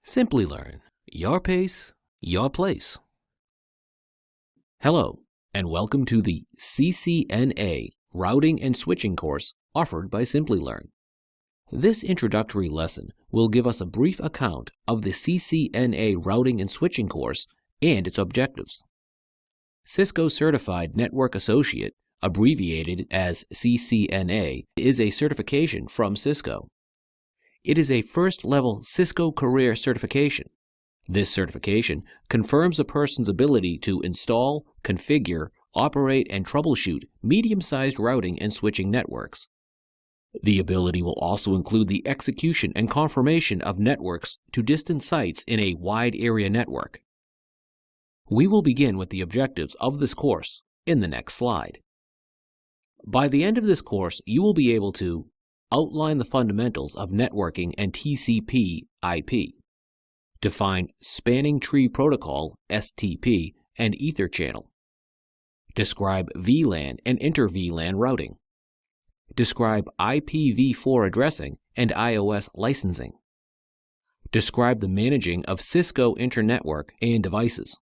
Simply learn. Your pace, your place. Hello, and welcome to the CCNA Routing and Switching course offered by Simply-Learn. This introductory lesson will give us a brief account of the CCNA Routing and Switching course and its objectives. Cisco Certified Network Associate, abbreviated as CCNA, is a certification from Cisco. It is a first-level Cisco career certification. This certification confirms a person's ability to install, configure, operate, and troubleshoot medium-sized routing and switching networks. The ability will also include the execution and confirmation of networks to distant sites in a wide area network. We will begin with the objectives of this course in the next slide. By the end of this course, you will be able to outline the fundamentals of networking and TCP/IP, define Spanning Tree Protocol (STP) and Ether channel, describe VLAN and inter-VLAN routing, describe IPv4 addressing and iOS licensing, describe the managing of Cisco internetwork and devices,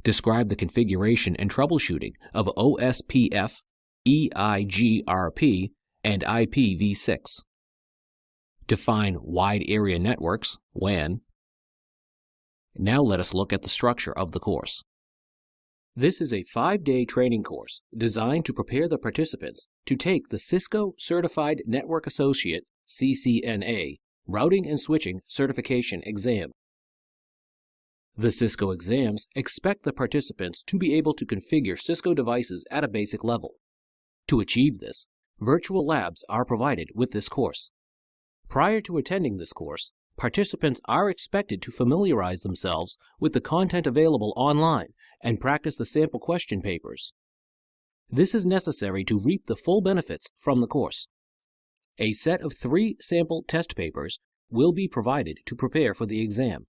describe the configuration and troubleshooting of OSPF, EIGRP, and IPv6. Define wide area networks, WAN. Now let us look at the structure of the course. This is a 5-day training course designed to prepare the participants to take the Cisco Certified Network Associate (CCNA) Routing and Switching Certification exam. The Cisco exams expect the participants to be able to configure Cisco devices at a basic level. To achieve this, virtual labs are provided with this course. Prior to attending this course, participants are expected to familiarize themselves with the content available online and practice the sample question papers. This is necessary to reap the full benefits from the course. A set of 3 sample test papers will be provided to prepare for the exam.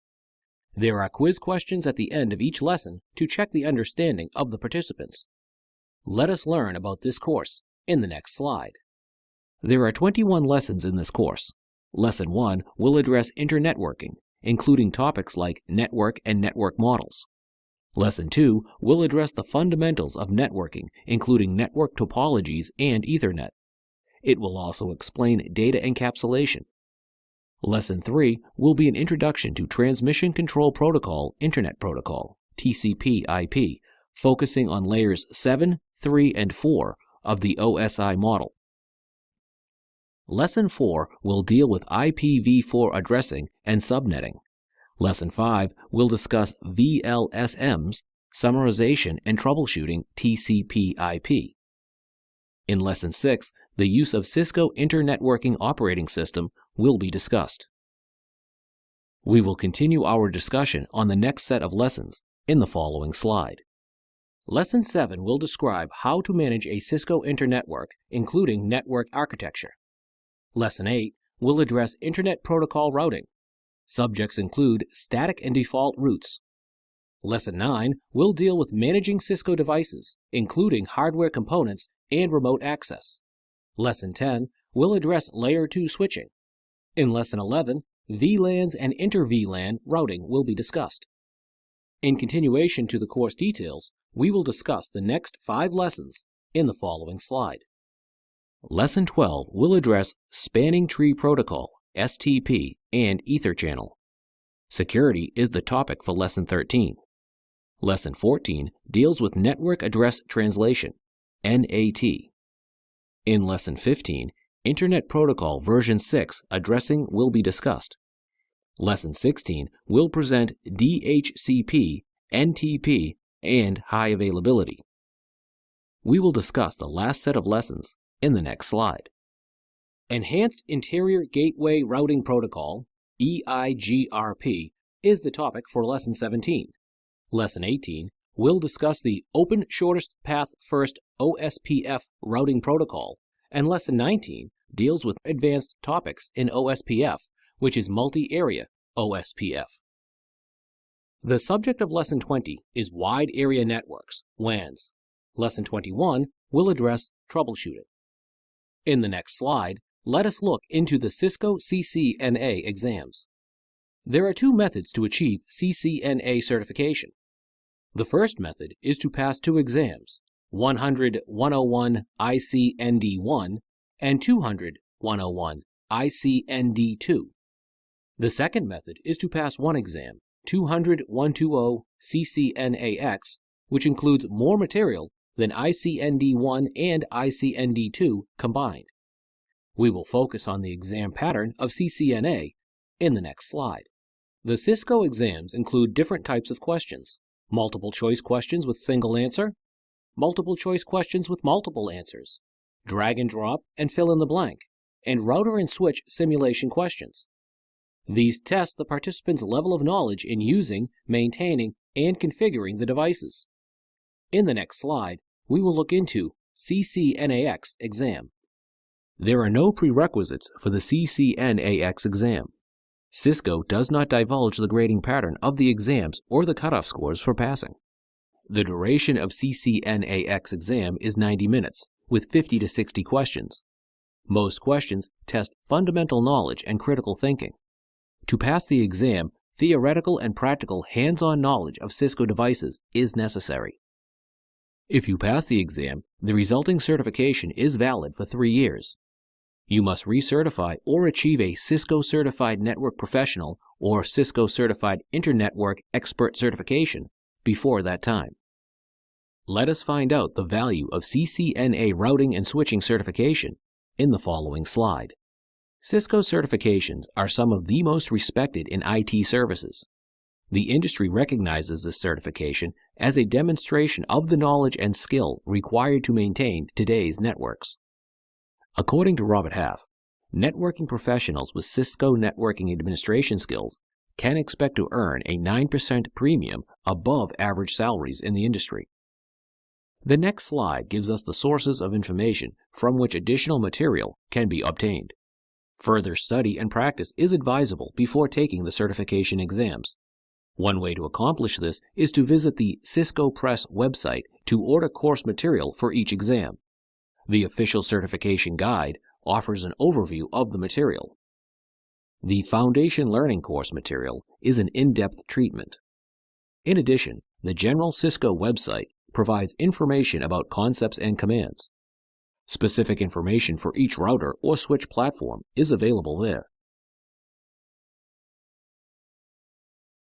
There are quiz questions at the end of each lesson to check the understanding of the participants. Let us learn about this course in the next slide. There are 21 lessons in this course. Lesson 1 will address internetworking, including topics like network and network models. Lesson 2 will address the fundamentals of networking, including network topologies and Ethernet. It will also explain data encapsulation. Lesson 3 will be an introduction to Transmission Control Protocol Internet Protocol, TCP/IP, focusing on layers 7, 3, and 4 of the OSI model. Lesson 4 will deal with IPv4 addressing and subnetting. Lesson 5 will discuss VLSMs, summarization and troubleshooting TCP/IP. In Lesson 6, the use of Cisco Internetworking Operating System will be discussed. We will continue our discussion on the next set of lessons in the following slide. Lesson 7 will describe how to manage a Cisco internetwork, including network architecture. Lesson 8 will address Internet Protocol routing. Subjects include static and default routes. Lesson 9 will deal with managing Cisco devices, including hardware components and remote access. Lesson 10 will address Layer 2 switching. In Lesson 11, VLANs and inter-VLAN routing will be discussed. In continuation to the course details, we will discuss the next 5 lessons in the following slide. Lesson 12 will address Spanning Tree Protocol, STP, and Ether channel. Security is the topic for Lesson 13. Lesson 14 deals with Network Address Translation, NAT. In Lesson 15, Internet Protocol version 6 addressing will be discussed. Lesson 16 will present DHCP, NTP, and high availability. We will discuss the last set of lessons in the next slide. Enhanced Interior Gateway Routing Protocol, EIGRP, is the topic for Lesson 17. Lesson 18 will discuss the Open Shortest Path First OSPF routing protocol, and Lesson 19 deals with advanced topics in OSPF, which is multi-area OSPF. The subject of Lesson 20 is Wide Area Networks, WANs. Lesson 21 will address troubleshooting. In the next slide, let us look into the Cisco CCNA exams. There are two methods to achieve CCNA certification. The first method is to pass two exams, 100-101 ICND-1 and 200-101 ICND-2. The second method is to pass one exam, 200-120 CCNAX, which includes more material than ICND-1 and ICND-2 combined. We will focus on the exam pattern of CCNA in the next slide. The Cisco exams include different types of questions: multiple choice questions with single answer, multiple choice questions with multiple answers, drag and drop and fill in the blank, and router and switch simulation questions. These test the participants' level of knowledge in using, maintaining, and configuring the devices. In the next slide, we will look into CCNAX exam. There are no prerequisites for the CCNAX exam. Cisco does not divulge the grading pattern of the exams or the cutoff scores for passing. The duration of CCNAX exam is 90 minutes, with 50 to 60 questions. Most questions test fundamental knowledge and critical thinking. To pass the exam, theoretical and practical hands-on knowledge of Cisco devices is necessary. If you pass the exam, the resulting certification is valid for 3 years. You must recertify or achieve a Cisco Certified Network Professional or Cisco Certified Internetwork Expert certification before that time. Let us find out the value of CCNA routing and switching certification in the following slide. Cisco certifications are some of the most respected in IT services. The industry recognizes this certification as a demonstration of the knowledge and skill required to maintain today's networks. According to Robert Half, networking professionals with Cisco networking administration skills can expect to earn a 9% premium above average salaries in the industry. The next slide gives us the sources of information from which additional material can be obtained. Further study and practice is advisable before taking the certification exams. One way to accomplish this is to visit the Cisco Press website to order course material for each exam. The official certification guide offers an overview of the material. The Foundation Learning course material is an in-depth treatment. In addition, the general Cisco website provides information about concepts and commands. Specific information for each router or switch platform is available there.